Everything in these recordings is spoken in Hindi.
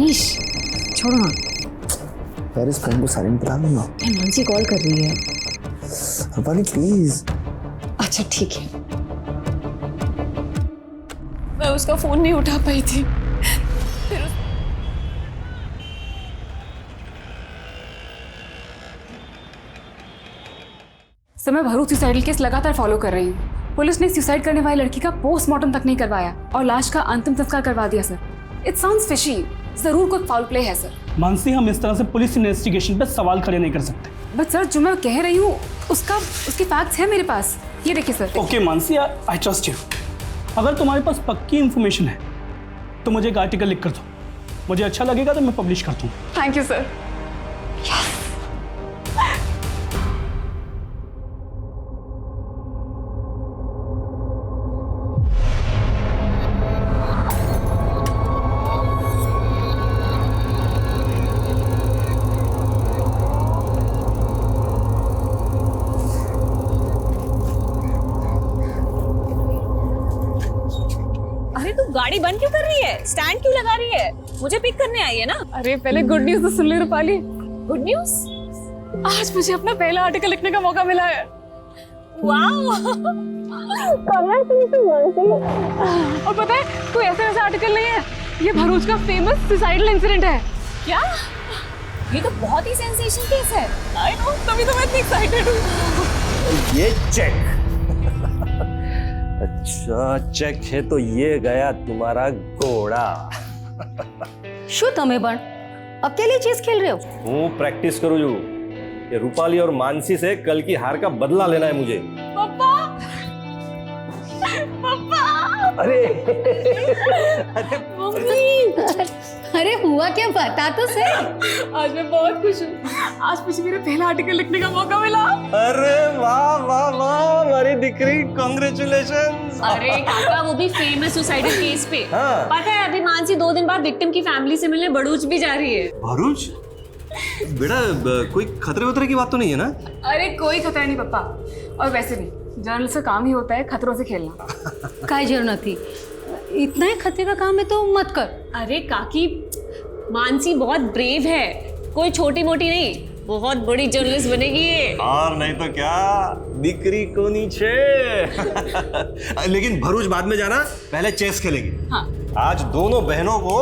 मनीष छोड़ो ना यार, इस फोन को साइलेंट करा दूंगा। मानसी कॉल कर रही है। रूपाली प्लीज। अच्छा ठीक है। मैं उसका फोन नहीं उठा पाई थी। सर मैं भरूच सुसाइडल केस लगातार फॉलो कर रही हूँ। पुलिस ने सुसाइड करने वाली लड़की का पोस्टमार्टम तक नहीं करवाया और लाश का अंतिम संस्कार करवा दिया सर। It sounds fishy. जरूर कोई फाउल प्ले है सर। मानसी, हम इस तरह से पुलिस इन्वेस्टिगेशन पे सवाल खड़े नहीं कर सकते। बट सर जो मैं कह रही हूँ उसके फैक्ट्स हैं मेरे पास। ये देखिए sir. Okay Mansi, I trust you. अगर तुम्हारे पास पक्की इंफॉर्मेशन है तो मुझे एक आर्टिकल लिख कर दो। मुझे अच्छा लगेगा तो मैं पब्लिश कर दूँ। Thank you sir. अरे तू गाड़ी बंद क्यों कर रही है? स्टैंड क्यों लगा रही है? मुझे पिक करने आई है ना। अरे पहले गुड न्यूज तो सुन ले रूपाली। Good news? आज मुझे अपना पहला आर्टिकल लिखने का मौका मिला है। वाओ! और पता है कोई ऐसा आर्टिकल नहीं है, ये भरूच का फेमस सुसाइडल इंसिडेंट है। क्या? ये तो बहुत ही सेंसेशनल केस है। आई नो, तभी तो मैं इतनी एक्साइटेड हूँ। ये चेक। अच्छा चेक है तो ये गया तुम्हारा घोड़ा। શું તમે પણ અકેલી ચેસ खेल रहे हो? हूँ प्रैक्टिस करूँ जो ये रूपाली और मानसी से कल की हार का बदला लेना है मुझे। पापा! पापा! अरे मम्मी! अरे हुआ क्या, बता तो सही। आज मैं बहुत खुश हूँ। आज मुझे मेरा पहला आर्टिकल लिखने का मौका मिला। अरे वाह वाह वाह, हमारी दिकरी, कांग्रेचुलेशंस। अरे काका, वो भी फेमस सुसाइडल केस पे। हाँ। पता है अभी मानसी 2 दिन बाद विक्टिम की फैमिली से मिलने भरूच भी जा रही है। भरूच? बेटा कोई खतरे वतरे की बात तो नहीं है ना? अरे कोई खतरा नहीं पापा। और वैसे भी जर्नलिस्ट का काम ही होता है खतरों से खेलना। काई जरूरत नहीं, इतना ही खतरे का काम है तो मत कर। अरे काकी, मानसी बहुत ब्रेव है, कोई छोटी मोटी नहीं, बहुत बड़ी जर्नलिस्ट बनेगी ये। और नहीं तो क्या, दिकरी को नीचे। लेकिन भरूच बाद में जाना, पहले चेस खेलेंगे। हाँ। आज दोनों बहनों को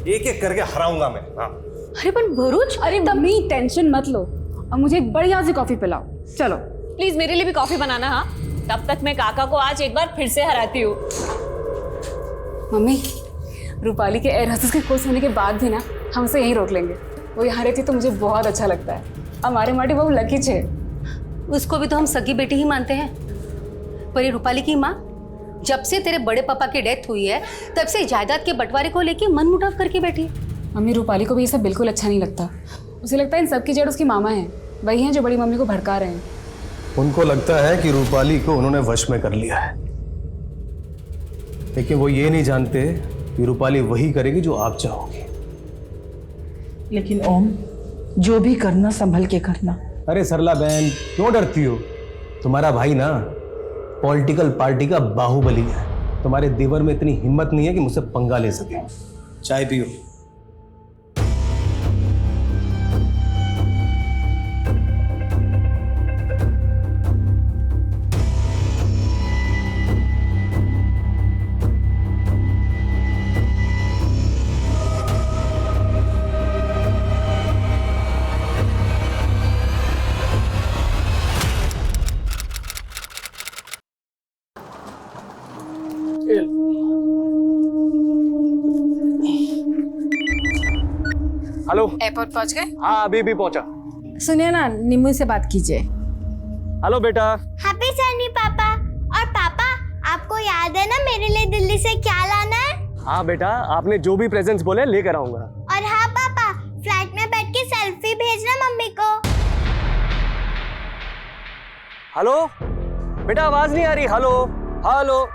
एक एक करके हराऊंगा मैं। हाँ। अरे पर भरूच, अरे मम्मी टेंशन मत लो और मुझे एक बढ़िया सी कॉफी पिलाओ। चलो प्लीज मेरे लिए भी कॉफी बनाना। हाँ, तब तक मैं काका को आज एक बार फिर से हराती हूँ। मम्मी, रूपाली के एयर होस्टेस के कोर्स होने के बाद भी ना हम उसे यहीं रोक लेंगे। वो यहाँ रहती तो मुझे बहुत अच्छा लगता है। हमारे माटी बहुत लकी छे। उसको भी तो हम सगी बेटी ही मानते हैं। पर ये रूपाली की माँ जब से तेरे बड़े पापा की डेथ हुई है तब से जायदाद के बंटवारे को लेके मन मुटाव करके बैठी है। मम्मी, रूपाली को भी ये सब बिल्कुल अच्छा नहीं लगता। उसे लगता है इन सब की जड़ उसकी मामा है। वही हैं जो बड़ी मम्मी को भड़का रहे हैं। उनको लगता है कि रूपाली को उन्होंने वश में कर लिया है, लेकिन वो ये नहीं जानते कि रूपाली वही करेगी जो आप चाहोगे। लेकिन ओम, जो भी करना संभल के करना। अरे सरला बहन, क्यों डरती हो? तुम्हारा भाई ना पॉलिटिकल पार्टी का बाहुबली है। तुम्हारे देवर में इतनी हिम्मत नहीं है कि मुझसे पंगा ले सके। चाय पियो। हेलो, एयरपोर्ट पहुंच गए? हाँ अभी भी पहुंचा। सुनिए ना, निम्मू से बात कीजिए। हेलो बेटा। हैप्पी सनी पापा। और पापा, आपको याद है ना मेरे लिए दिल्ली से क्या लाना है? हाँ बेटा, आपने जो भी प्रेजेंट्स बोले लेकर आऊंगा। और हाँ पापा, फ्लाइट में बैठ के सेल्फी भेजना मम्मी को। हेलो बेटा, आवाज नहीं आ रही। Hello hello.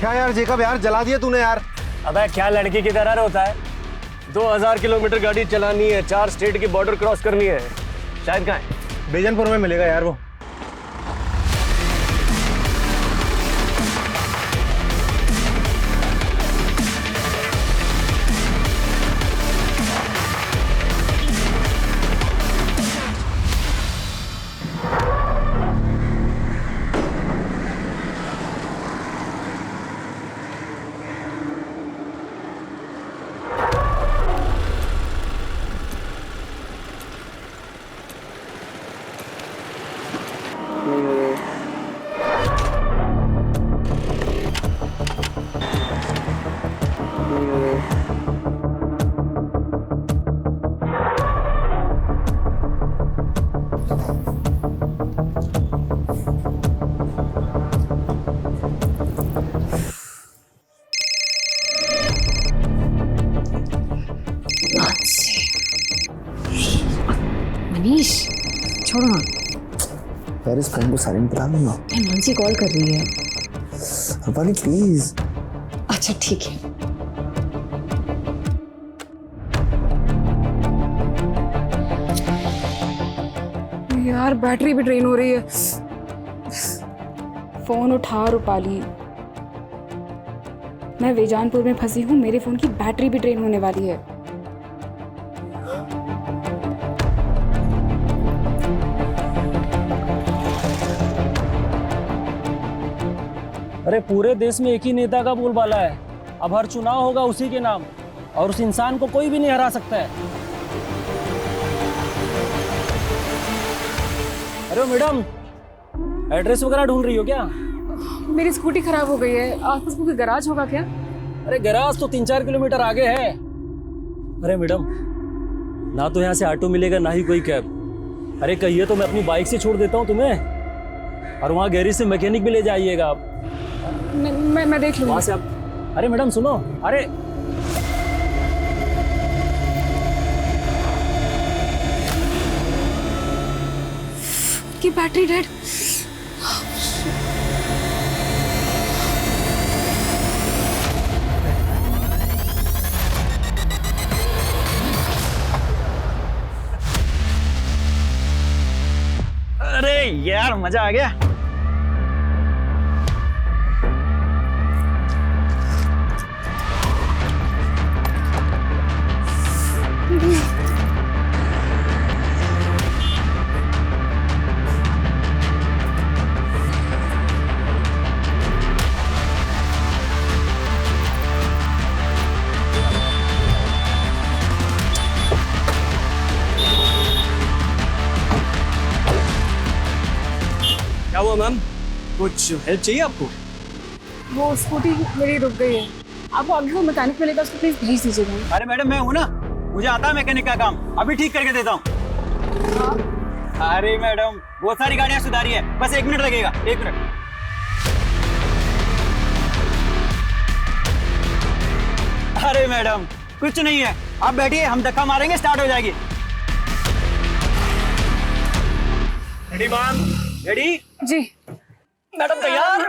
क्या यार जेकब यार जला दिया तूने यार। अबे क्या लड़की की तरह होता है? 2000 किलोमीटर गाड़ी चलानी है, 4 स्टेट की बॉर्डर क्रॉस करनी है। शायद कहाँ है? बेजनपुर में मिलेगा यार वो। मनीष छोड़ो ना, यार इस फ्रेंड को साइलेंट बता दूंगा। मानसी कॉल कर रही है। रूपाली प्लीज। अच्छा ठीक है। यार बैटरी भी ड्रेन हो रही है। फोन उठा रूपाली, मैं वेजानपुर में फंसी हूँ, मेरे फोन की बैटरी भी ड्रेन होने वाली है। अरे पूरे देश में एक ही नेता का बोलबाला है, अब हर चुनाव होगा उसी के नाम, और उस इंसान को कोई भी नहीं हरा सकता है। अरे मैडम, एड्रेस वगैरह ढूंढ रही हो क्या? मेरी स्कूटी खराब हो गई है, आसपास कोई गैराज होगा क्या? अरे गैराज तो 3-4 किलोमीटर आगे है। अरे मैडम, ना तो यहाँ से ऑटो मिलेगा ना ही कोई कैब। अरे कहिए तो मैं अपनी बाइक से छोड़ देता हूँ तुम्हें, और वहाँ गैरेज से मैकेनिक भी ले जाइएगा आप। मैं देख लूँगा। वहाँ से आप। अरे मैडम सुनो, अरे की बैटरी डेड। अरे यार मजा आ गया। क्या हुआ मैम, कुछ हेल्प चाहिए आपको? वो स्कूटी मेरी रुक गई है, आपको आगे वो मैकेनिक मिलेगा, उसको प्लीज भेज दीजिएगा। अरे मैडम मैं हूँ ना, मुझे आता है मैकेनिक का काम, अभी ठीक करके देता हूँ। अरे मैडम बहुत सारी गाड़ियाँ सुधारी है, बस 1 मिनट लगेगा, 1 मिनट। अरे मैडम कुछ नहीं है, आप बैठिए, हम धक्का मारेंगे, स्टार्ट हो जाएगी। Ready ma'am? रेडी? जी मैडम तैयार?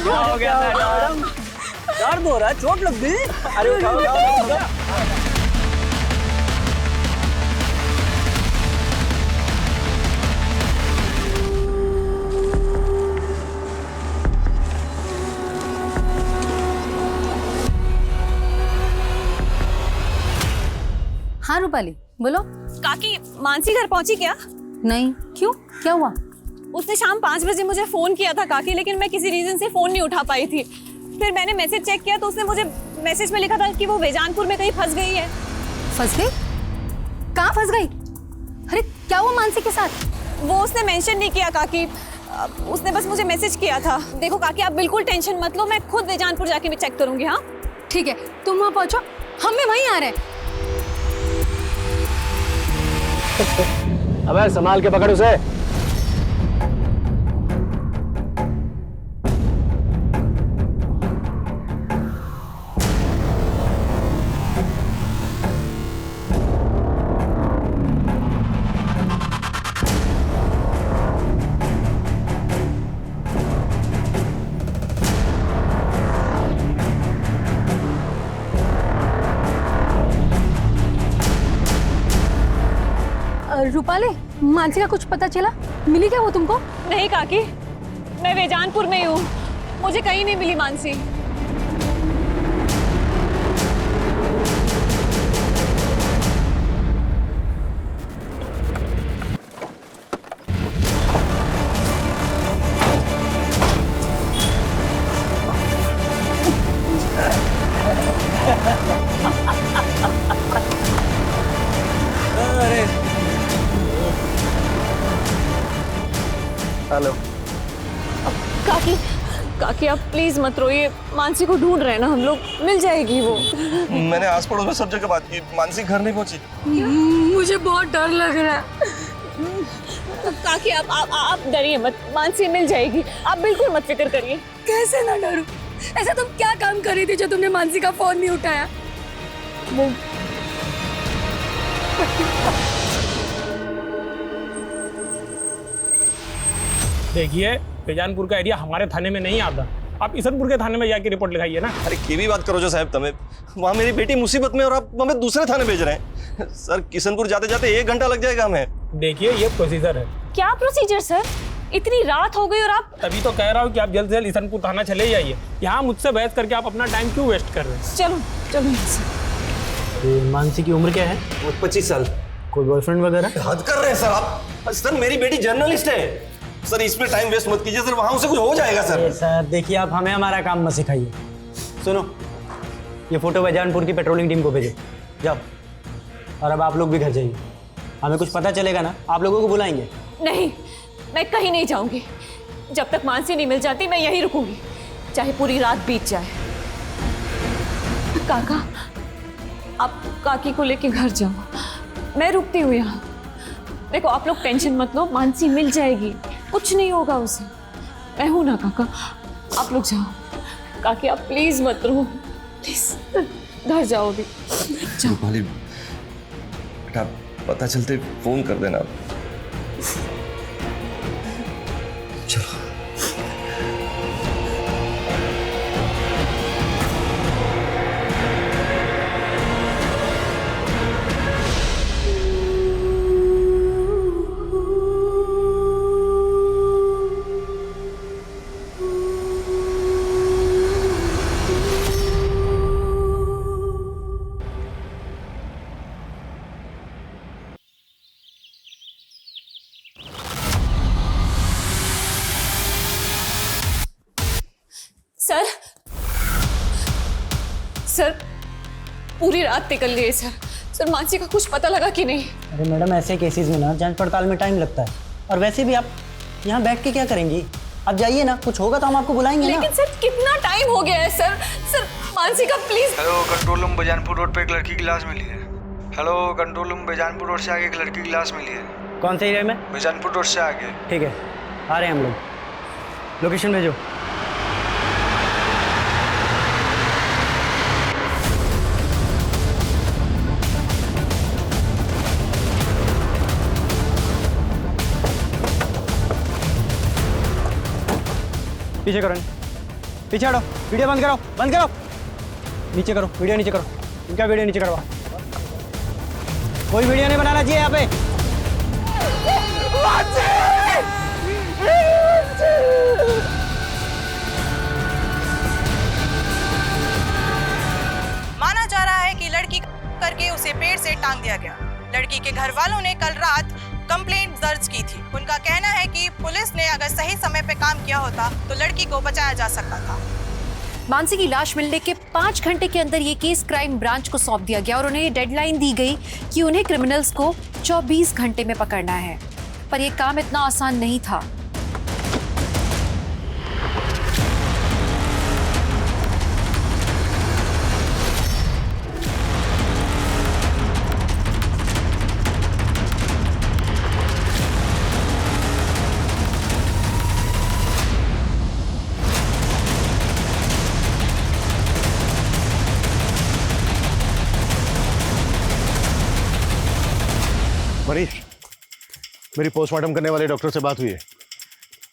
क्या हो गया मैडम? दर्द हो रहा है, चोट लग गई? अरे उठाओ, उठाओ। हाँ रूपाली बोलो। काकी, मानसी घर पहुंची क्या? नहीं, क्यों, क्या हुआ? उसने शाम 5 बजे मुझे फोन किया था काकी, लेकिन मैं किसी रीजन से फोन नहीं उठा पाई थी। फिर मैंने मैसेज चेक किया तो उसने मुझे मैसेज में लिखा था कि वो वेजानपुर में कहीं फंस गई है। फंस गई? कहाँ फंस गई? अरे क्या हुआ मानसी के साथ? वो उसने मेंशन नहीं किया काकी, उसने बस मुझे मैसेज किया था। देखो काकी, आप बिल्कुल टेंशन मत लो, मैं खुद वेजानपुर जाके भी चेक करूंगी। हाँ ठीक है, तुम वहाँ पहुँचो, हम भी वहीं आ रहे हैं। अबे संभाल के पकड़ उसे। रूपाली, मानसी का कुछ पता चला? मिली क्या वो तुमको? नहीं काकी, मैं वेजानपुर में ही हूँ, मुझे कहीं नहीं मिली मानसी। हेलो काकी, काकी आप प्लीज मत रोइए, मानसी को ढूंढ रहे हैं ना हम लोग, मिल जाएगी वो। मैंने आस पड़ोस में सब जगह बात की, मानसी घर नहीं पहुंची। मुझे बहुत डर लग रहा है। काकी आप डरिए मत, मानसी मिल जाएगी, आप बिल्कुल मत फिक्र करिए। कैसे ना डरूं? ऐसा तुम क्या काम कर रही थी जो तुमने मानसी का फोन नहीं उठाया? देखिए, बेजानपुर का एरिया हमारे थाने में नहीं आता, आप इसनपुर के थाने में जाके रिपोर्ट लिखाइए ना। अरे की भी बात करो जो साहब, तमें वहाँ मेरी बेटी मुसीबत में और आप हमें दूसरे थाने भेज रहे हैं। सर किशनपुर जाते जाते 1 घंटा लग जाएगा हमें। देखिए ये प्रोसीजर है। क्या प्रोसीजर सर? इतनी रात हो गई और आप? तभी तो कह रहा हूँ कि आप जल्द से जल्द इसनपुर थाना चले जाइए। यहाँ मुझसे बहस करके आप अपना टाइम क्यों वेस्ट कर रहे हैं? चलो चलो यहाँ से। मानसी की उम्र क्या है? 25 साल। कोई बॉयफ्रेंड वगैरह? हद कर रहे हैं सर आप। सर मेरी बेटी जर्नलिस्ट है सर, इसमें टाइम वेस्ट मत कीजिए सर, वहाँ उसे कुछ हो जाएगा सर। सर देखिए, आप हमें हमारा काम मत सिखाइए। सुनो, ये फोटो बेजानपुर की पेट्रोलिंग टीम को भेजो, जाओ। और अब आप लोग भी घर जाइए, हमें कुछ पता चलेगा ना आप लोगों को बुलाएंगे। नहीं, मैं कहीं नहीं जाऊंगी, जब तक मानसी नहीं मिल जाती मैं यहीं रुकूंगी, चाहे पूरी रात बीत जाए। काका, आप काकी को लेके घर जाओ, मैं रुकती हूँ यहाँ। देखो आप लोग टेंशन मत लो, मानसी मिल जाएगी, कुछ नहीं होगा उसे, मैं हूं ना काका, आप लोग जाओ। काकी आप प्लीज मत रो, प्लीज घर जाओ भी, जाओ। रूपाली बेटा, पता चलते फोन कर देना। चलो। सर, सर पूरी रात निकल गई सर। सर मानसी का कुछ पता लगा कि नहीं? अरे मैडम, ऐसे केसेस में ना जांच पड़ताल में टाइम लगता है, और वैसे भी आप यहाँ बैठ के क्या करेंगी? आप जाइए ना, कुछ होगा तो हम आपको बुलाएंगे ना। लेकिन सर कितना टाइम हो गया है सर। सर मानसी का please. Hello, control room Bejanpur road पे एक लड़की की लाश मिली है। Hello, control room Bejanpur road से आगे एक लड़की की लाश मिली है। कौन से एरिया में? बेजानपुर रोड से आगे। ठीक है, आ रहे हैं हम लोग, लोकेशन भेजो। पीछे करो, पीछे हटो, वीडियो बंद करो, बंद करो, नीचे करो, वीडियो नीचे करो, इनका वीडियो नीचे करवा, कोई वीडियो नहीं बनाना चाहिए यहाँ पे। माना जा रहा है कि लड़की करके उसे पेड़ से टांग दिया गया। लड़की के घर वालों ने कल रात कंप्लेंट दर्ज की थी। उनका कहना है कि पुलिस ने अगर सही समय पे काम किया होता तो लड़की को बचाया जा सकता था। मानसी की लाश मिलने के 5 घंटे के अंदर ये केस क्राइम ब्रांच को सौंप दिया गया और उन्हें ये डेडलाइन दी गई कि उन्हें क्रिमिनल्स को 24 घंटे में पकड़ना है। पर यह काम इतना आसान नहीं था। मनीष, मेरी पोस्टमार्टम करने वाले डॉक्टर से बात हुई है।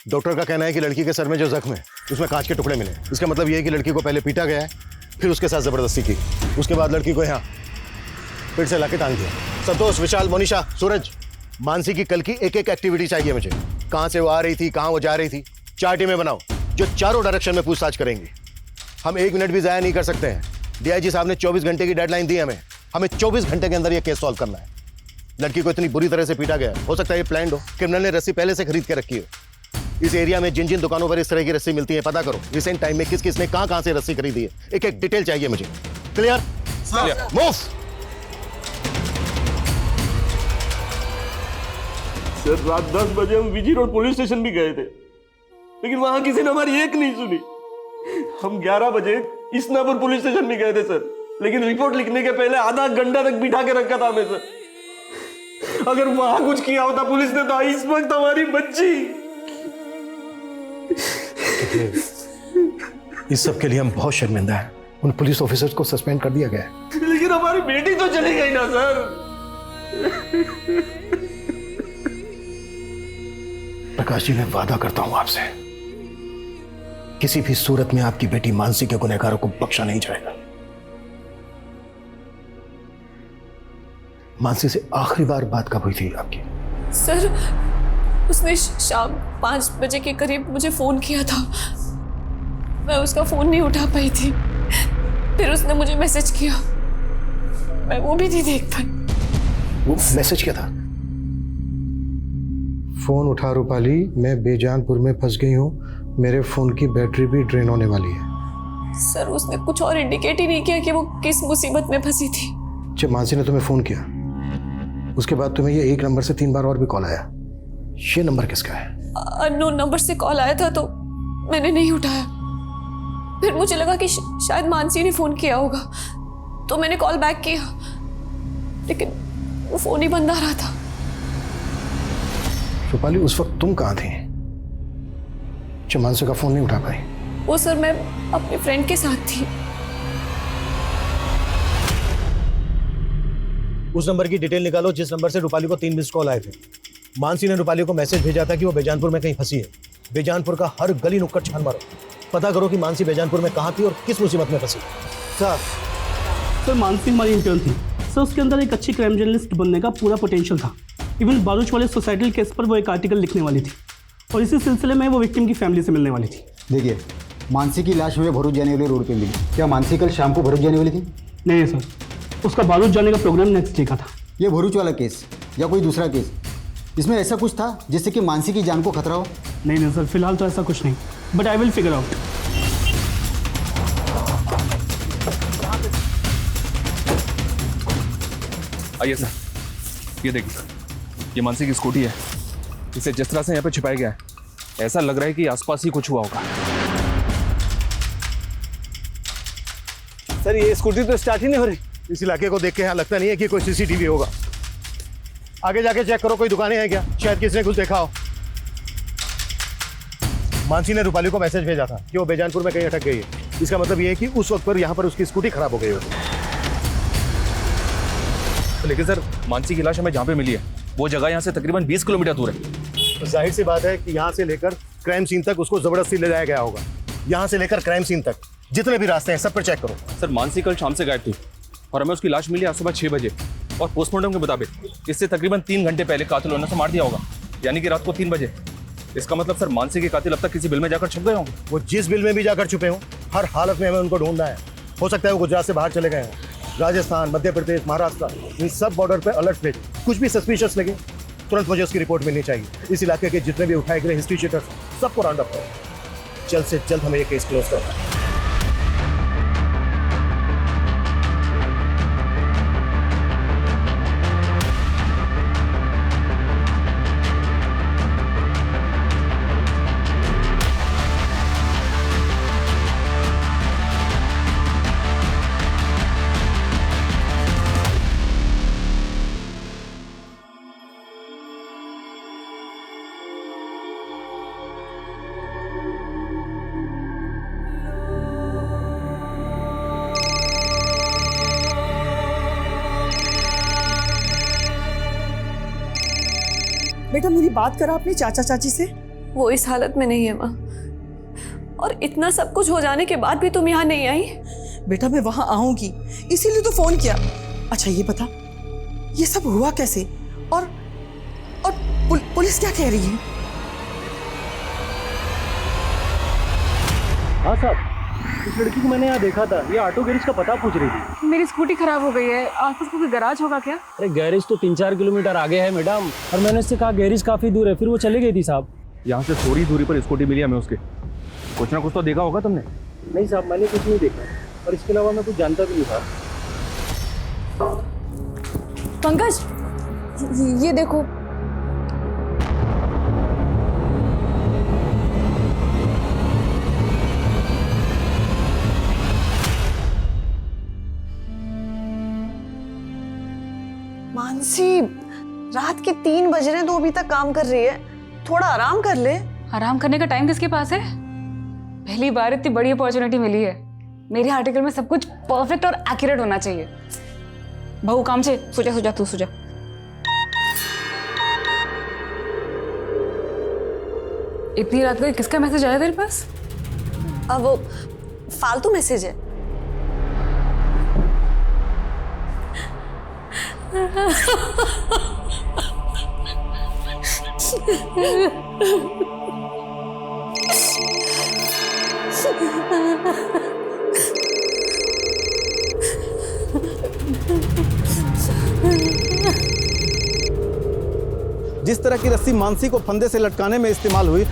डॉक्टर का कहना है कि लड़की के सर में जो जख्म है उसमें कांच के टुकड़े मिले। इसका मतलब यह है कि लड़की को पहले पीटा गया है, फिर उसके साथ जबरदस्ती की, उसके बाद लड़की को यहाँ पेट से लाके टांग दिया। संतोष, विशाल, मोनिशा, सूरज, मानसी की कल की एक एक एक्टिविटी चाहिए मुझे। कहां से वो आ रही थी, कहां वो जा रही थी। 4 टीमें बनाओ जो चारों डायरेक्शन में पूछताछ करेंगी। हम 1 मिनट भी जाया नहीं कर सकते हैं। डीआईजी साहब ने 24 घंटे की डेडलाइन दी हमें 24 घंटे के अंदर ये केस सॉल्व करना है। लड़की को इतनी बुरी तरह से पीटा गया, हो सकता है ये प्लान्ड हो, क्रिमिनल ने रस्सी पहले से खरीद के रखी हो। इस एरिया में जिन जिन दुकानों पर इस तरह की रस्सी मिलती है पता करो। रिसेंट टाइम में किस किस ने कहां से रस्सी खरीदी है, एक एक डिटेल चाहिए मुझे। क्लियर? मूव। सर रात 10 बजे हम विजी रोड पुलिस स्टेशन भी गए थे, लेकिन वहां किसी ने हमारी एक नहीं सुनी। हम 11 बजे इस्नापुर पुलिस स्टेशन भी गए थे सर, लेकिन रिपोर्ट लिखने के पहले आधा घंटा तक बिठा के रखा था हमें सर। अगर वहां कुछ किया होता पुलिस ने तो इस वक्त हमारी बच्ची। इस सब के लिए हम बहुत शर्मिंदा हैं। उन पुलिस ऑफिसर्स को सस्पेंड कर दिया गया है। लेकिन हमारी बेटी तो चली गई ना सर। प्रकाश जी, मैं वादा करता हूं आपसे, किसी भी सूरत में आपकी बेटी मानसी के गुनहगारों को बख्शा नहीं जाएगा। मानसी से आखिरी बार बात कब हुई थी आपकी? सर उसने शाम 5 बजे के करीब मुझे फ़ोन किया था। मैं उसका फ़ोन नहीं उठा पाई थी। फिर उसने मुझे मैसेज किया, मैं वो भी नहीं देख पाई। वो मैसेज क्या था? फोन उठा रूपाली, मैं बेजानपुर में फंस गई हूँ, मेरे फोन की बैटरी भी ड्रेन होने वाली है। सर उसने कुछ और इंडिकेट ही नहीं किया कि वो किस मुसीबत में फंसी थी। जब मानसी ने तुम्हें फोन किया उसके बाद तुम्हें ये 1 नंबर से 3 बार और भी कॉल आया, ये नंबर किसका है? अननोन नंबर से कॉल आया था तो मैंने नहीं उठाया। फिर मुझे लगा कि शायद मानसी ने फोन किया होगा, तो मैंने कॉल बैक किया, लेकिन वो फोन ही बंद आ रहा था। रूपाली, उस वक्त तुम कहाँ थी जब मानसी का फोन नहीं उठा पाई? वो सर मैं अपने फ्रेंड के साथ थी। उस नंबर की डिटेल निकालो जिस नंबर से रूपाली को 3 मिस्ड कॉल आए थे। मानसी ने रूपाली को मैसेज भेजा था कि वो बेजानपुर में कहीं फंसी है। बेजानपुर का हर गली नुक्कड़ छान मारो, पता करो कि मानसी बेजानपुर में कहाँ थी और किस मुसीबत में फंसी। सर मानसी हमारी इंटर्न थी सर, उसके अंदर एक अच्छी क्राइम जर्नलिस्ट बनने का पूरा पोटेंशियल था। इवन बारूच वाले सोसाइटल केस पर वो एक आर्टिकल लिखने वाली थी और इसी सिलसिले में वो विक्टिम की फैमिली से मिलने वाली थी। देखिए, मानसी की लाश हमें भरूच जाने वाले रोड पे मिली। क्या मानसी कल शाम को भरूच जाने वाली थी? नहीं सर, उसका बारूच जाने का प्रोग्राम नेक्स्ट डे का था। ये भरूच वाला केस या कोई दूसरा केस, इसमें ऐसा कुछ था जिससे कि मानसी की जान को खतरा हो? नहीं सर, फिलहाल तो ऐसा कुछ नहीं, but I will figure out. आइए सर, ये देखिए सर, ये मानसी की स्कूटी है। इसे जिस तरह से यहाँ पे छिपाया गया है, ऐसा लग रहा है कि आसपास ही कुछ हुआ होगा। सर ये स्कूटी तो स्टार्ट ही नहीं हो रही। इस इलाके को देख के यहाँ लगता नहीं है कि कोई सीसीटीवी होगा। आगे जाके चेक करो, कोई दुकानें हैं क्या, शायद किसी ने कुछ देखा हो। मानसी ने रूपाली को मैसेज भेजा था कि वो बेजानपुर में कहीं अटक गई है। इसका मतलब ये है कि उस वक्त पर यहाँ पर उसकी स्कूटी खराब हो गई होगी। लेकिन सर मानसी की लाश हमें जहाँ पे मिली है वो जगह यहाँ से तकरीबन 20 किलोमीटर दूर है। तो जाहिर सी बात है कि यहाँ से लेकर क्राइम सीन तक उसको जबरदस्ती ले जाया गया होगा। यहाँ से लेकर क्राइम सीन तक जितने भी रास्ते हैं सब पर चेक करो। सर मानसी कल शाम से गायब थी और हमें उसकी लाश मिली आज सुबह 6 बजे और पोस्टमार्टम के मुताबिक इससे तकरीबन 3 घंटे पहले कातिल ने उसे मार दिया होगा, यानी कि रात को 3 बजे। इसका मतलब सर मानसी के कातिल अब तक किसी बिल में जाकर छुप गए होंगे। वो जिस बिल में भी जाकर छुपे हों, हर हालत में हमें उनको ढूंढना है। हो सकता है वो गुजरात से बाहर चले गए हैं, राजस्थान, मध्य प्रदेश, महाराष्ट्र, इन सब बॉर्डर पे अलर्ट भेज। कुछ भी सस्पिशियस लगे तुरंत मुझे उसकी रिपोर्ट मिलनी चाहिए। इस इलाके के जितने भी उठाए गए हिस्ट्री शीटर्स सबको राउंड अप करो। जल्द से जल्द हमें ये केस क्लोज करना है। बेटा मेरी बात करा अपने चाचा चाची से? वो इस हालत में नहीं है माँ, और इतना सब कुछ हो जाने के बाद भी तुम यहाँ नहीं आई। बेटा मैं वहां आऊंगी इसीलिए तो फोन किया। अच्छा ये बता, ये सब हुआ कैसे और पुलिस क्या कह रही है? हाँ साहब, इस लड़की को मैंने यहाँ देखा था, ये ऑटो गैरेज का पता पूछ रही थी। मेरी स्कूटी खराब हो गई है, आसपास कोई गैराज होगा क्या? अरे गैरेज तो 3-4 किलोमीटर आगे है मैडम, और मैंने इससे कहा गैरेज काफी दूर है, फिर वो चली गई थी साहब। यहाँ से थोड़ी दूरी पर स्कूटी मिली हमें उसके। कुछ ना कुछ तो देखा होगा तुमने? नहीं साहब, मैंने कुछ नहीं देखा, और इसके अलावा मैं कुछ जानता भी नहीं था। पंकज, ये देखो। मानसी, रात के 3 बज रहे हैं तो अभी तक काम कर रही है। थोड़ा आराम कर ले। आराम करने का टाइम किसके पास है? पहली बार इतनी बड़ी अपॉर्चुनिटी मिली है। मेरे आर्टिकल में सब कुछ परफेक्ट और एक्यूरेट होना चाहिए। बहू काम से सुजा तू सुजा। इतनी रात को किसका मैसेज आया तेरे पास? अब वो फालतू मैसेज है। जिस तरह की रस्सी मानसी को फंदे से लटकाने में इस्तेमाल हुई,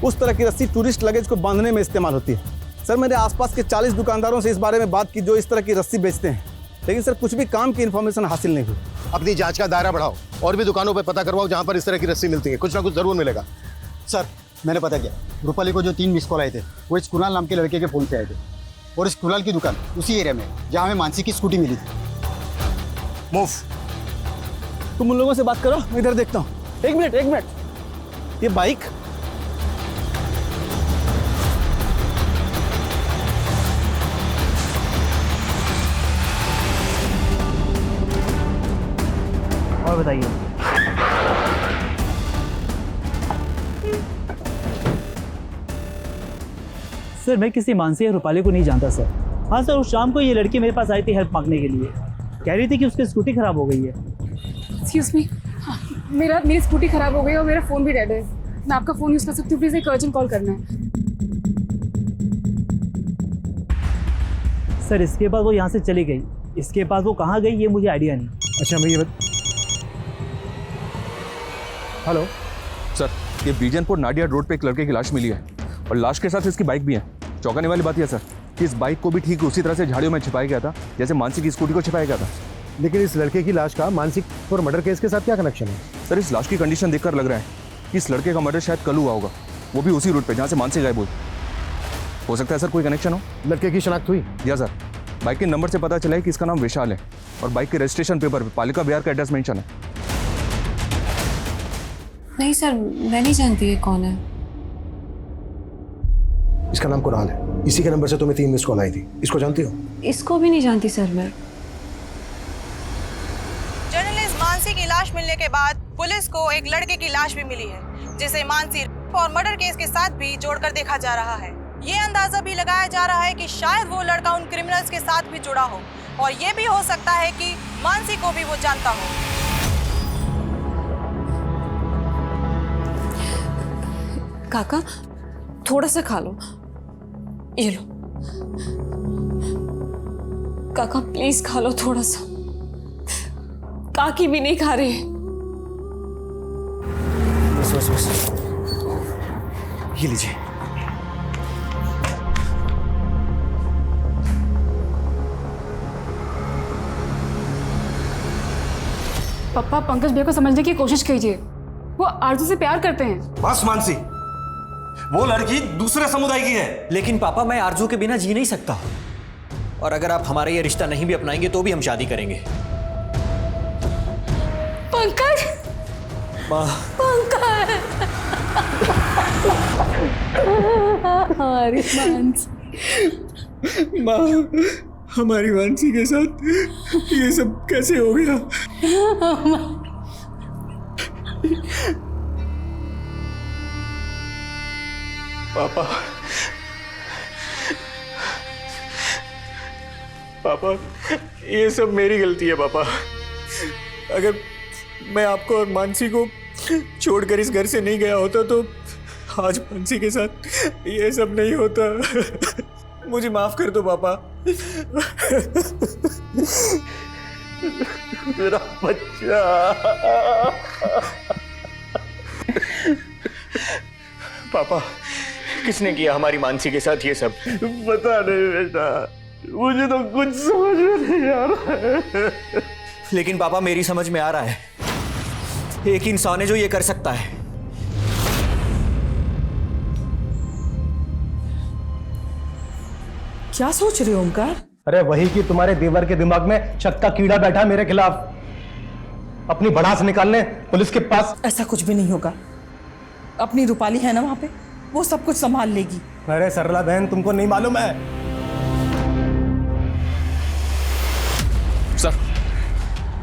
उस तरह की रस्सी टूरिस्ट लगेज को बांधने में इस्तेमाल होती है। सर, मैंने आसपास के 40 दुकानदारों से इस बारे में बात की जो इस तरह की रस्सी बेचते हैं, लेकिन सर कुछ भी काम की इन्फॉर्मेशन हासिल नहीं हुई। अपनी जांच का दायरा बढ़ाओ और भी दुकानों पे पता करवाओ जहां पर इस तरह की रस्सी मिलती है। कुछ ना कुछ जरूर मिलेगा। सर, मैंने पता किया, रूपाली को जो 3 मिस कॉल आए थे वो इस कुणाल नाम के लड़के के फ़ोन से आए थे, और इस कुणाल की दुकान उसी एरिया में जहाँ हमें मानसी की स्कूटी मिली थी। मूव। तुम उन लोगों से बात करो, मैं इधर देखता हूँ। एक मिनट, ये बाइक और बताइए। सर, मैं किसी मानसी या रूपाली को नहीं जानता सर। हाँ सर, उस शाम को ये लड़की मेरे पास आई थी हेल्प मांगने के लिए। कह रही थी कि उसकी स्कूटी खराब हो गई है। एक्सक्यूज मी, मेरी स्कूटी खराब हो गई और मेरा फ़ोन भी डेड है। मैं आपका फ़ोन यूज़ कर सकती हूँ? प्लीज़ एक अर्जेंट कॉल करना है। सर, इसके बाद वो यहाँ से चली गई। इसके बाद वो कहाँ गई ये मुझे आइडिया नहीं। अच्छा भैया, हेलो सर, ये बीजनपुर नाडिया रोड पे एक लड़के की लाश मिली है, और लाश के साथ इसकी बाइक भी है। चौंकाने वाली बात यह सर कि इस बाइक को भी ठीक उसी तरह से झाड़ियों में छिपाया गया था जैसे मानसी की स्कूटी को छिपाया गया था। लेकिन इस लड़के की लाश का मानसिक और मर्डर केस के साथ क्या कनेक्शन है? सर, इस लाश की कंडीशन देखकर लग रहा है कि इस लड़के का मर्डर शायद कल हुआ होगा, वो भी उसी रूट पे जहाँ से मानसी गायब हुई। हो सकता है सर कोई कनेक्शन हो। लड़के की शनाख्त हुई? या सर, बाइक के नंबर से पता चला है कि इसका नाम विशाल है, और बाइक के रजिस्ट्रेशन पेपर पे पालिका बिहार का एड्रेस मेंशन है। नहीं सर, मैं नहीं जानती ये कौन है। इसका नाम कुणाल है। इसी के नंबर से तुम्हें 3 मिस कॉल आई थी। इसको जानती हो? इसको भी नहीं जानती सर मैं। जर्नलिस्ट मानसी की लाश मिलने के बाद पुलिस को एक लड़के की लाश भी मिली है, जिसे मानसी और मर्डर केस के साथ भी जोड़कर देखा जा रहा है। ये अंदाजा भी लगाया जा रहा है कि शायद वो लड़का उन क्रिमिनल्स के साथ भी जुड़ा हो, और ये भी हो सकता है कि मानसी को भी वो जानता हो। काका, थोड़ा सा खा लो। ये लो काका, प्लीज खा लो थोड़ा सा। काकी भी नहीं खा रहे। बस ये लीजिए। पापा, पंकज भैया को समझने की कोशिश कीजिए। वो आरजू से प्यार करते हैं। बस मानसी, वो लड़की दूसरे समुदाय की है। लेकिन पापा, मैं आरजू के बिना जी नहीं सकता, और अगर आप हमारा ये रिश्ता नहीं भी अपनाएंगे तो भी हम शादी करेंगे। पंकज, पंकज, हमारी मानसी, माँ, हमारी मानसी के साथ ये सब कैसे हो गया? पापा, पापा, ये सब मेरी गलती है पापा। अगर मैं आपको और मानसी को छोड़कर इस घर से नहीं गया होता तो आज मानसी के साथ ये सब नहीं होता। मुझे माफ कर दो पापा। मेरा बच्चा। पापा किसने किया हमारी मानसी के साथ ये सब? पता नहीं बेटा, मुझे तो कुछ समझ में नहीं आ रहा है। लेकिन पापा मेरी समझ में आ रहा है, एक इंसान है जो ये कर सकता है। क्या सोच रहे हो ओमकार? अरे वही कि तुम्हारे देवर के दिमाग में शक का कीड़ा बैठा मेरे खिलाफ, अपनी भड़ास निकालने पुलिस के पास। ऐसा कुछ भी नहीं होगा, अपनी रूपाली है ना वहां पे, वो सब कुछ संभाल लेगी। अरे सरला बहन, तुमको नहीं मालूम है? सर,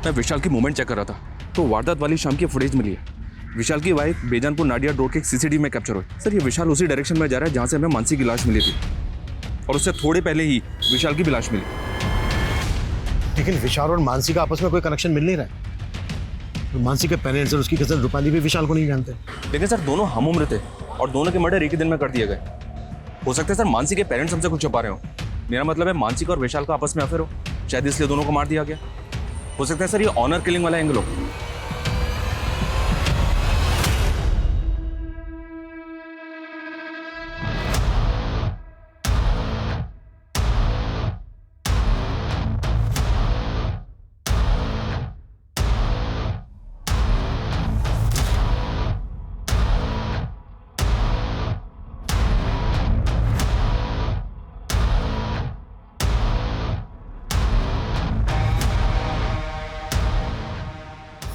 मैं विशाल की मूवमेंट चेक कर रहा था तो वारदात वाली शाम की फुटेज मिली है। विशाल की वाइफ बेजानपुर नाडिया रोड के सीसीटीवी में कैप्चर हुई। सर, ये विशाल उसी डायरेक्शन में जा रहा है जहां से हमें मानसी की लाश मिली थी, और उससे थोड़े पहले ही विशाल की भी लाश मिली। लेकिन विशाल और मानसी का आपस में कोई कनेक्शन मिल नहीं रहा है। तो मानसी के पेरेंट्स और उसकी कजन रूपाली भी विशाल को नहीं जानते। लेकिन सर, दोनों हम उम्र थे और दोनों के मर्डर एक ही दिन में कर दिए गए। हो सकता है सर मानसी के पेरेंट्स हमसे कुछ छुपा रहे हो। मेरा मतलब है मानसी का और विशाल का आपस में अफेयर हो, शायद इसलिए दोनों को मार दिया गया। हो सकता है सर ये ऑनर किलिंग वाला एंगल हो।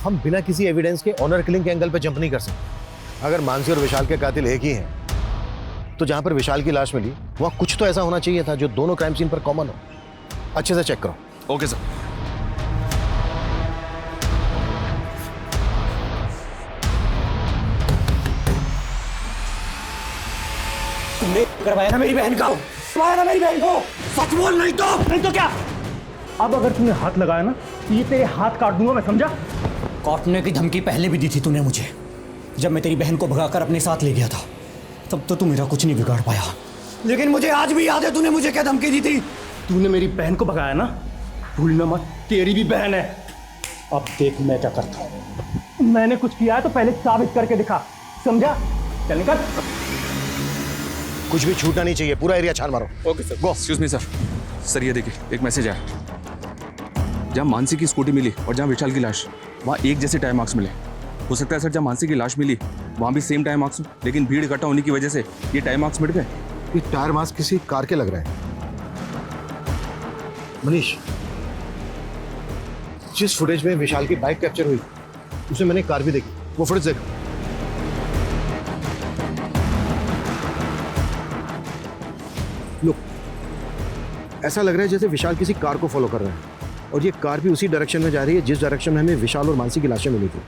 हम बिना किसी एविडेंस के ऑनर किलिंग के एंगल पे जंप नहीं कर सकते। अगर मानसी और विशाल के कातिल एक ही हैं, तो जहां पर विशाल की लाश मिली वहां कुछ तो ऐसा होना चाहिए था जो दोनों क्राइम सीन पर कॉमन हो। अच्छे से चेक करो। Okay sir. तुमने करवाया ना मेरी बहन का, करवाया ना मेरी बहन को, सच बोल, नहीं तो क्या? अब अगर तुमने हाथ लगाया ना तो ये तेरे हाथ काट दूंगा मैं, समझा? काटने की धमकी पहले भी दी थी तूने मुझे, जब मैं तेरी बहन को भगाकर अपने साथ ले गया था। तब तो तू मेरा कुछ नहीं बिगाड़ पाया, लेकिन मुझे आज भी याद है तूने मुझे क्या धमकी दी थी। तूने मेरी बहन को भगाया ना, भूलना मत, तेरी भी बहन है। अब देख मैं क्या करता हूँ। मैंने कुछ किया है तो पहले साबित करके दिखा, समझा? चल निकल। कुछ भी छूटना नहीं चाहिए, पूरा एरिया छान मारो। Okay sir. Go. Excuse me sir. Sir ये देखिए, एक मैसेज आया। जहाँ मानसी की स्कूटी मिली और जहाँ विशाल की लाश, वहाँ एक जैसे टाइम मार्क्स मिले। हो सकता है सर जहाँ मानसी की लाश मिली वहाँ भी सेम टाइम मार्क्स हो, लेकिन भीड़ इकट्ठा होने की वजह से ये टाइम मार्क्स मिट गए। ये टायर मार्क्स किसी कार के लग रहे हैं। मनीष, जिस फुटेज में विशाल की बाइक कैप्चर हुई उसमें मैंने कार भी देखी, वो फुटेज देखो। लुक, ऐसा लग रहा है जैसे विशाल किसी कार को फॉलो कर रहा है, और ये कार भी उसी डायरेक्शन में जा रही है जिस डायरेक्शन में हमें विशाल और मानसी की लाशें मिली थी,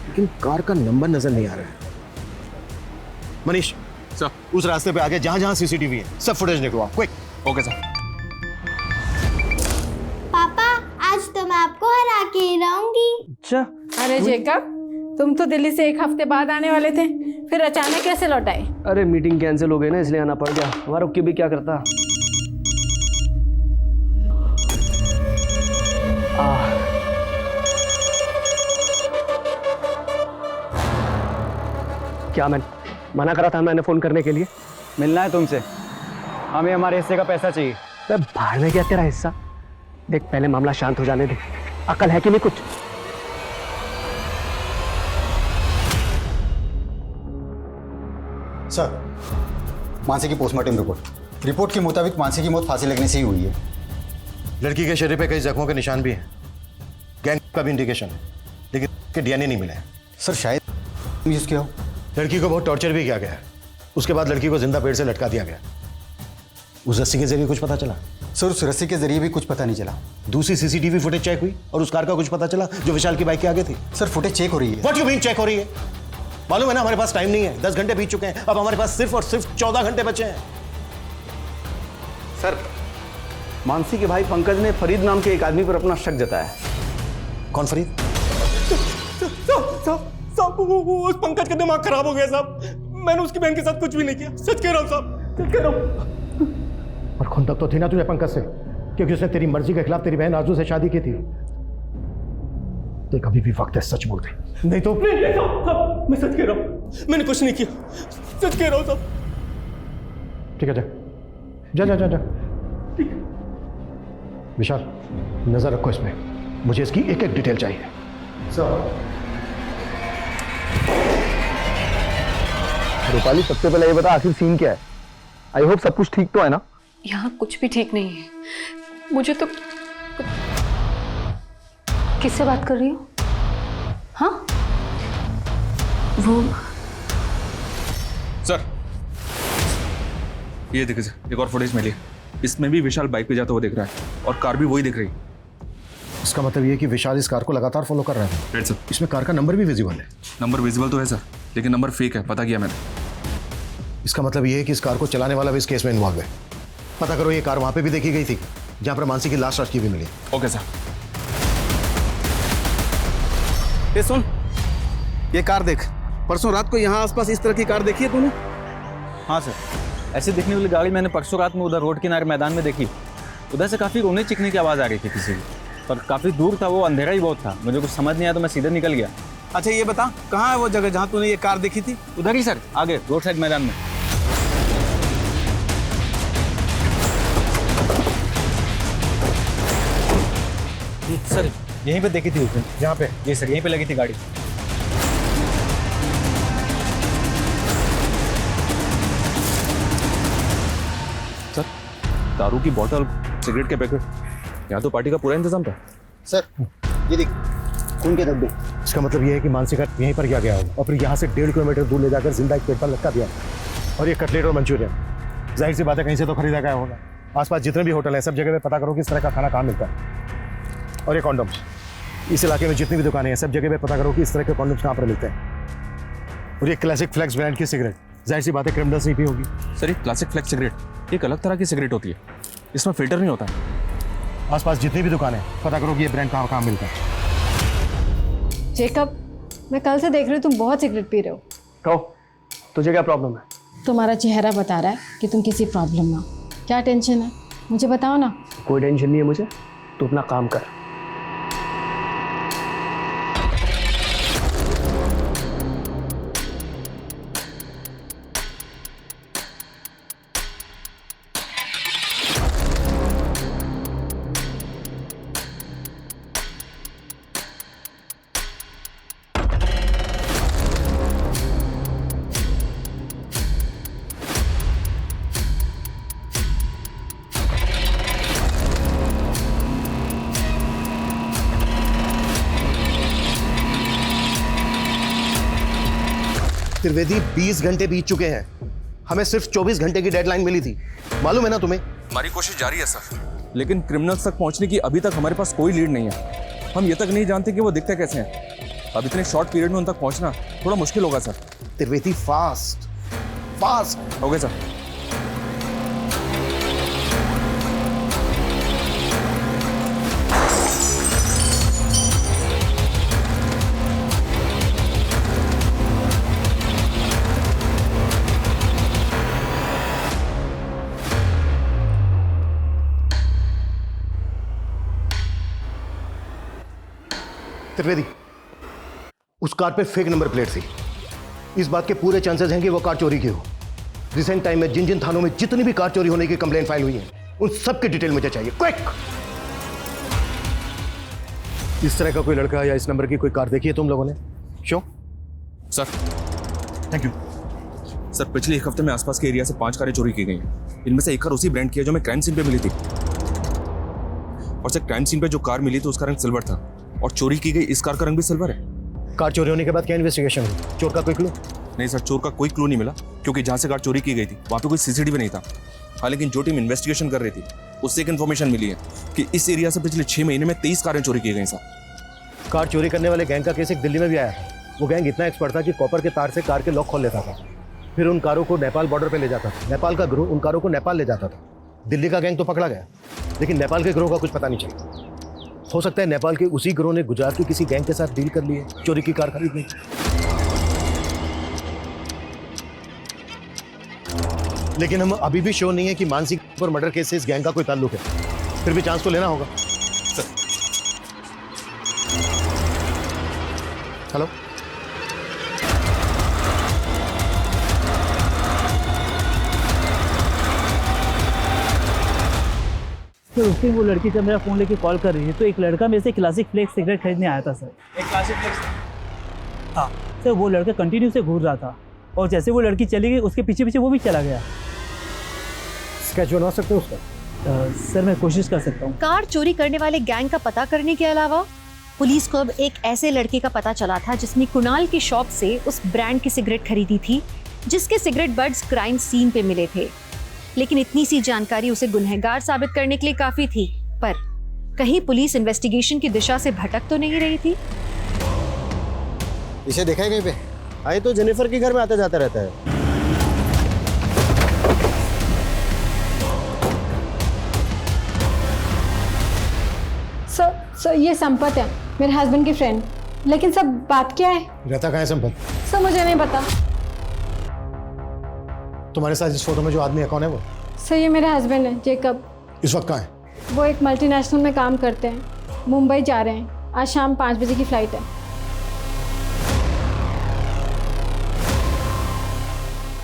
लेकिन कार का नंबर नजर नहीं आ रहा है। मनीष सर, उस रास्ते पे आगे जहां जहां सीसीटीवी है सब फुटेज निकलवाओ, क्विक। Okay sir. पापा आज तो मैं आपको हरा के ही रहूंगी। अच्छा। अरे जेकब, तुम तो दिल्ली से एक हफ्ते बाद आने वाले थे, फिर अचानक कैसे लौट आए? अरे मीटिंग कैंसिल हो गई ना, इसलिए आना पड़ गया। हमारा रुक के भी क्या करता। क्या मैं मना करा था मैंने फोन करने के लिए? मिलना है तुमसे, हमें हमारे हिस्से का पैसा चाहिए। बाहर में क्या तेरा हिस्सा? देख पहले मामला शांत हो जाने दे, अकल है कि नहीं कुछ? सर, मानसी की पोस्टमार्टम रिपोर्ट के मुताबिक मानसी की मौत फांसी लगने से ही हुई है। लड़की के शरीर पे कई जख्मों के निशान भी हैं, गैंग का भी इंडिकेशन है, लेकिन के डीएनए नहीं मिला है। सर शायद यूज किया हो। लड़की को बहुत टॉर्चर भी किया गया, उसके बाद लड़की को जिंदा पेड़ से लटका दिया गया। उस रस्सी के जरिए कुछ पता चला? सर उस रस्सी के जरिए भी कुछ पता नहीं चला। दूसरी सीसीटीवी फुटेज चेक हुई और उस कार का कुछ पता चला जो विशाल की बाइक के आगे थी? सर फुटेज चेक हो रही है। व्हाट यू मीन चेक हो रही है? मालूम है ना हमारे पास टाइम नहीं है, 10 घंटे बीत चुके हैं, अब हमारे पास सिर्फ और सिर्फ 14 घंटे बचे हैं। सर, मानसी के भाई पंकज ने फरीद नाम के एक आदमी पर अपना शक जताया। कौन फरीद? साहब उस पंकज का दिमाग खराब हो गया साहब। मैंने उसकी बहन के साथ कुछ भी नहीं किया, सच कह रहा हूँ साहब, सच कह रहा हूँ। और खुंदक तो थी ना तुझे पंकज से, क्योंकि उसने तेरी मर्जी के खिलाफ तेरी बहन आरजू से शादी की थी। तो कभी भी वक्त है सच बोल दे, नहीं तो नहीं साहब, मैं सच कह रहा हूँ, मैंने कुछ नहीं किया, सच कह रहा हूँ साहब। ठीक है, जा जा जा जा। विशाल, नजर रखो इसमें, मुझे इसकी एक एक डिटेल चाहिए। रूपाली, सबसे पहले ये बता आखिर सीन क्या है? आई होप सब कुछ ठीक तो है ना? यहाँ कुछ भी ठीक नहीं है। मुझे तो किससे बात कर रही हो? हाँ, वो सर ये देखिए सर, एक और फुटेज मिली है। इसमें भी विशाल बाइक पे जाता हुआ दिख रहा है और कार भी वही दिख रही है। इसका मतलब ये कि विशाल इस कार को लगातार फॉलो कर रहा है। Right sir. इसमें कार का नंबर भी विजिबल है। नंबर विजिबल तो है सर, लेकिन नंबर फेक है, पता किया मैंने। इसका मतलब ये है कि इस कार को चलाने वाला भी इस केस में इन्वॉल्व है। पता करो ये कार वहां पे भी देखी गई थी जहां पर मानसी की लाश रखी हुई मिली। Okay sir. ये सुन, ये कार देख, परसों रात को यहाँ आसपास इस तरह की कार देखी है तूने? हाँ सर, ऐसे दिखने वाली गाड़ी मैंने परसों रात में उधर रोड किनारे मैदान में देखी। उधर से काफ़ी रोने चिकने की आवाज़ आ रही थी किसी की, पर काफ़ी दूर था वो, अंधेरा ही बहुत था, मुझे कुछ समझ नहीं आया तो मैं सीधे निकल गया। अच्छा ये बता, कहाँ है वो जगह जहाँ तूने ये कार देखी थी? उधर ही सर, आगे रोड साइड मैदान में। सर यहीं पे देखी थी उसने। यहाँ पे? जी सर, यहीं पे लगी थी गाड़ी। सर दारू की बोतल, सिगरेट के पैकेट, यहाँ तो पार्टी का पूरा इंतजाम था। सर ये देख, खून के धब्बे। इसका मतलब ये है कि मानसी का यहीं पर गया होगा और फिर यहाँ से 1.5 किलोमीटर दूर ले जाकर जिंदा एक पेड़ पर लटका दिया। और ये कटलेट और मंचूरियन, जाहिर सी बात है कहीं से तो खरीदा गया होगा। आसपास जितने भी होटल हैं सब जगह पे पता करो कि इस तरह का खाना कहाँ मिलता है। और ये कॉन्डम्स, इस इलाके में जितनी भी दुकानें हैं सब जगह पे पता करो कि इस तरह के कॉन्डम्स कहाँ पर मिलते हैं। और ये क्लासिक फ्लेक्स ब्रांड की सिगरेट, जाहिर सी बात है क्रिमिनल्स नहीं पी होगी। सर ये क्लासिक फ्लेक्स सिगरेट एक अलग तरह की सिगरेट होती है, इसमें फिल्टर नहीं होता। आसपास जितनी भी दुकानें हैं पता करो कि ये ब्रांड कहाँ मिलता है। जेकब, मैं कल से देख रही हूँ तुम बहुत सिगरेट पी रहे हो। कहो, तुझे क्या प्रॉब्लम है? तुम्हारा चेहरा बता रहा है कि तुम किसी प्रॉब्लम में हो। क्या टेंशन है, मुझे बताओ ना। कोई टेंशन नहीं है मुझे, तू अपना काम कर। त्रिवेदी 20 घंटे बीत चुके हैं, हमें सिर्फ 24 घंटे की डेडलाइन मिली थी, मालूम है ना तुम्हें? हमारी कोशिश जारी है सर, लेकिन क्रिमिनल्स तक पहुंचने की अभी तक हमारे पास कोई लीड नहीं है। हम ये तक नहीं जानते कि वो दिखते कैसे हैं। अब इतने शॉर्ट पीरियड में उन तक पहुंचना थोड़ा मुश्किल होगा sir. Trivedi fast. Okay sir. Trivedi, उस कार पे फेक नंबर प्लेट थी। इस बात के पूरे चांसेस हैं कि वो कार चोरी की हो। रिसेंट टाइम में जिन जिन थानों में जितनी भी कार चोरी होने की कंप्लेंट फाइल हुई है उन सब की डिटेल मुझे चाहिए, क्विक। इस तरह का कोई लड़का या इस नंबर की कोई कार देखी है तुम लोगों ने? Sure sir. Thank you sir. पिछले एक हफ्ते में आसपास के एरिया से 5 कारें चोरी की गई हैं। इनमें से एक कार उसी ब्रांड की है जो मैं क्राइम सीन पे मिली थी। और सर क्राइम सीन पे जो कार मिली थी उसका रंग सिल्वर था और चोरी की गई इस कार का रंग भी सिल्वर है। कार चोरी होने के बाद क्या इन्वेस्टिगेशन हुई? चोर का कोई क्लू? नहीं सर, चोर का कोई क्लू नहीं मिला, क्योंकि जहां से कार चोरी की गई थी वहां पे कोई सीसीटीवी नहीं था। हाँ, लेकिन जो टीम इन्वेस्टिगेशन कर रही थी उससे एक इन्फॉर्मेशन मिली है कि इस एरिया से पिछले 6 महीने में 23 कारें चोरी की गई सर। कार चोरी करने वाले गैंग का केस एक दिल्ली में भी आया था। वो गैंग इतना एक्सपर्ट था कि कॉपर के तार से कार के लॉक खोल लेता था, फिर उन कारों को नेपाल बॉर्डर पे ले जाता था। नेपाल का गिरोह उन कारों को नेपाल ले जाता था। दिल्ली का गैंग तो पकड़ा गया, लेकिन नेपाल के गिरोह का कुछ पता नहीं चला। हो सकता है नेपाल के उसी गिरोह ने गुजरात के किसी गैंग के साथ डील कर ली है चोरी की कार खरीदने की। लेकिन हम अभी भी श्योर नहीं है कि मानसी पर मर्डर केस से इस गैंग का कोई ताल्लुक है। फिर भी चांस तो लेना होगा। हेलो, तो उसके वो लड़की जब मेरा फ़ोन लेके कॉल कर रही थी तो एक लड़का मेरे से क्लासिक फ्लेक्स सिगरेट खरीदने आया था सर। एक क्लासिक फ्लेक्स? हाँ सर, वो लड़का कंटिन्यू से घूर रहा था और जैसे वो लड़की चली गई उसके पीछे पीछे वो भी चला गया। स्केच बनवा सकते हो उसका? सर मैं कोशिश कर सकता हूँ। कार चोरी करने वाले गैंग का पता करने के अलावा पुलिस को अब एक ऐसे लड़के का पता चला था जिसने कुणाल की शॉप से उस ब्रांड की सिगरेट खरीदी थी जिसके सिगरेट बड्स क्राइम सीन पे मिले थे। लेकिन इतनी सी जानकारी उसे गुनहगार साबित करने के लिए काफी थी, पर कहीं पुलिस इन्वेस्टिगेशन की दिशा से भटक तो नहीं रही थी। इसे देखा है कहीं पे? आए तो जेनिफर के घर में आता जाता रहता है। सर ये संपत है, मेरे हस्बैंड की फ्रेंड। लेकिन सब बात क्या है? रहता कहाँ है संपत? सर मुझे नहीं पता। तुम्हारे साथ इस फोटो में जो आदमी है कौन है वो? सर ये मेरे हस्बैंड है, जेकब। इस वक्त कहाँ है? वो एक मल्टीनेशनल में काम करते हैं, मुंबई जा रहे हैं। आज शाम 5 बजे की फ्लाइट है।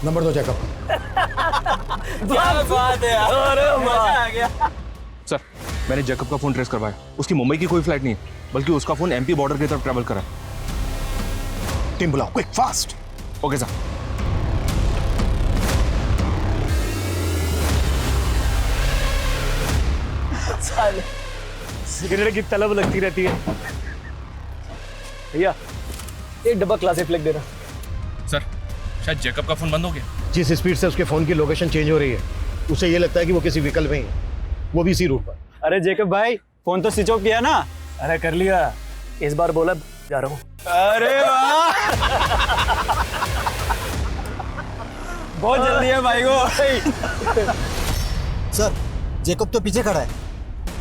नंबर दो जैकब। क्या बात है यार, अरे मजा आ गया। सर मैंने जैकब का फोन ट्रेस करवाया, उसकी मुंबई की कोई फ्लाइट नहीं है, बल्कि उसका फोन एमपी बॉर्डर की तरफ ट्रैवल कर रहा है। टीम बुलाओ, quick fast. Okay sir. Cigarette की तलब लगती रहती है। भैया एक डब्बा क्लासिक फ्लेक्स देना। सर शायद जैकब का फोन बंद हो गया। जिस स्पीड से उसके फोन की लोकेशन चेंज हो रही है उसे ये लगता है कि वो किसी व्हीकल में ही है, वो भी इसी रूट पर। अरे जेकब भाई फोन तो स्विच ऑफ किया ना? अरे कर लिया, इस बार बोला जा रहा हूँ। अरे वाह बहुत जल्दी है भाई को। सर जेकब तो पीछे खड़ा है।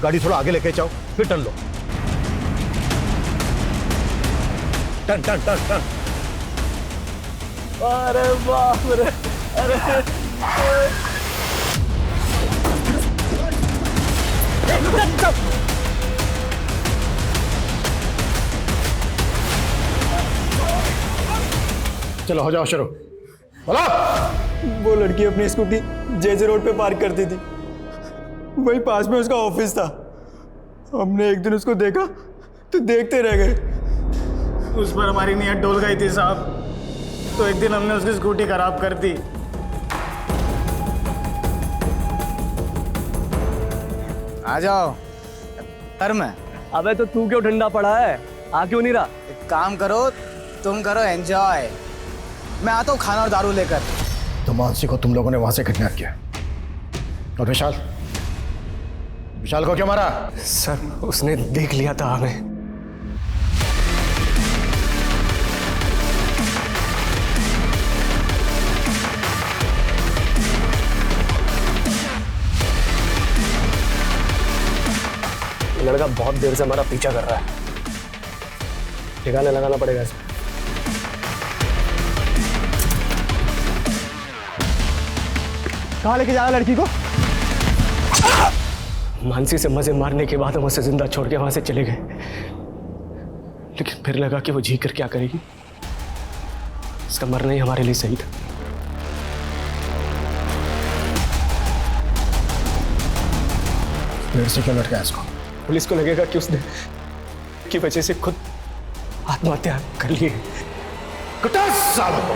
गाड़ी थोड़ा आगे लेके जाओ, फिर टर्न लो। Turn turn turn turn. अरे बाप रे, अरे चलो हो जाओ शुरू। बोलो। वो लड़की अपनी स्कूटी जेजे रोड पे पार्क करती थी, वही पास में उसका ऑफिस था। हमने एक दिन उसको देखा तो देखते रह गए। उस पर हमारी नीयत डोल गई थी साहब, तो एक दिन हमने उसकी स्कूटी खराब कर दी। आ जाओ घर में। अबे तो तू क्यों ठंडा पड़ा है, आ क्यों नहीं रहा? एक काम करो, तुम करो एंजॉय, मैं आता हूँ खाना और दारू लेकर। तो मानसी को तुम लोगों ने वहां से किडनैप किया और विशाल को क्या मारा? सर उसने देख लिया था हमें। लड़का बहुत देर से हमारा पीछा कर रहा है, ठिकाने लगाना पड़ेगा इसे। कहाँ लेके जा रहा लड़की को? मानसी से मजे मारने के बाद हम उसे जिंदा छोड़ के वहां से चले गए, लेकिन फिर लगा कि वो जी कर क्या करेगी, इसका मरना ही हमारे लिए सही था। फिर से क्यों लटका इसको? पुलिस को लगेगा कि उसने की वजह से खुद आत्महत्या कर ली है। सालों को